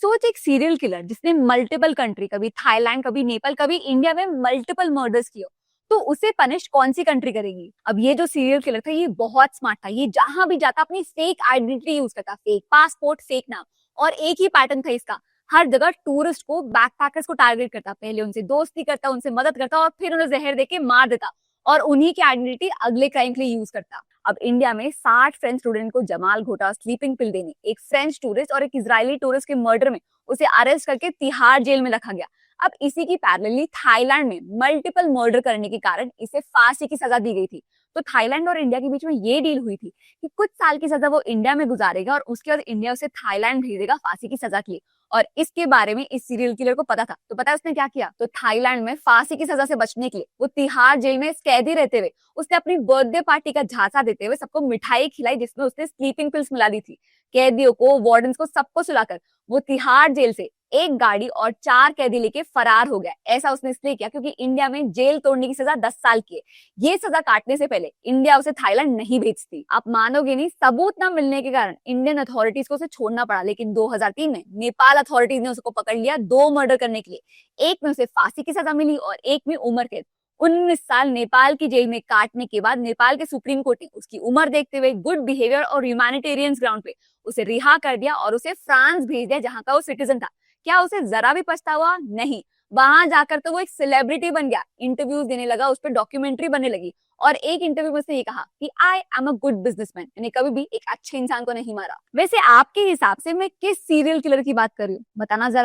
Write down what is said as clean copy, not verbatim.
सोच एक serial killer जिसने मल्टीपल कंट्री, कभी थाईलैंड, कभी नेपाल, कभी इंडिया में मल्टीपल मर्डर्स किए, तो उसे पनिश कौन सी कंट्री करेगी? अब ये जो सीरियल किलर था ये बहुत स्मार्ट था। ये जहां भी जाता अपनी फेक आइडेंटिटी यूज करता, फेक पासपोर्ट, फेक नाम। और एक ही पैटर्न था इसका, हर जगह टूरिस्ट को, बैकपैकर्स को टारगेट करता। पहले उनसे दोस्ती करता, उनसे मदद करता और फिर उन्हें जहर देके मार देता और उन्हीं की आइडेंटिटी अगले क्राइम के लिए यूज करता। अब इंडिया में 60 फ्रेंच स्टूडेंट को जमाल घोटा, स्लीपिंग पिल देने, एक फ्रेंच टूरिस्ट और एक इजरायली टूरिस्ट के मर्डर में उसे अरेस्ट करके तिहाड़ जेल में रखा गया। अब इसी की पैरेलली थाईलैंड में मल्टीपल मर्डर करने के कारण इसे फांसी की सजा दी गई थी। तो थाईलैंड और इंडिया के बीच में ये डील हुई थी कि कुछ साल की सजा वो इंडिया में गुजारेगा और उसके बाद इंडिया उसे थाईलैंड भेजेगा फांसी की सजा के लिए। और इसके बारे में इस सीरियल किलर को पता था, तो पता है उसने क्या किया? तो थाईलैंड में फांसी की सजा से बचने के लिए वो तिहाड़ जेल में कैदी रहते हुए उसने अपनी बर्थडे पार्टी का झांसा देते हुए सबको मिठाई खिलाई, जिसमें उसने स्लीपिंग पिल्स मिला दी थी। कैदियों को, वार्डन्स को, सबको सुलाकर वो तिहाड़ जेल से एक गाड़ी और 4 कैदी लेके फरार हो गया। ऐसा उसने इसलिए किया क्योंकि इंडिया में जेल तोड़ने की सजा 10 साल की है। ये सजा काटने से पहले इंडिया उसे थाईलैंड नहीं भेजती। आप मानोगे नहीं, सबूत ना मिलने के कारण इंडियन अथॉरिटीज को उसे छोड़ना पड़ा। लेकिन 2003 में नेपाल अथॉरिटीज ने उसको पकड़ लिया 2 मर्डर करने के लिए। एक में उसे फांसी की सजा मिली और एक में उम्र कैद। 19 साल नेपाल की जेल में काटने के बाद नेपाल के सुप्रीम कोर्ट ने उसकी उम्र देखते हुए गुड बिहेवियर और ह्यूमैनिटेरियन ग्राउंड पे उसे रिहा कर दिया और उसे फ्रांस भेज दिया, जहां का वो सिटीजन था। क्या उसे जरा भी पछतावा? नहीं। वहां जाकर तो वो एक सेलिब्रिटी बन गया, इंटरव्यूज देने लगा, उस पर डॉक्यूमेंट्री बनने लगी। और एक इंटरव्यू में उसने ये कहा कि I am a good businessman, यानी कभी भी एक अच्छे इंसान को नहीं मारा। वैसे आपके हिसाब से मैं किस सीरियल किलर की बात कर रही हूँ, बताना जरा।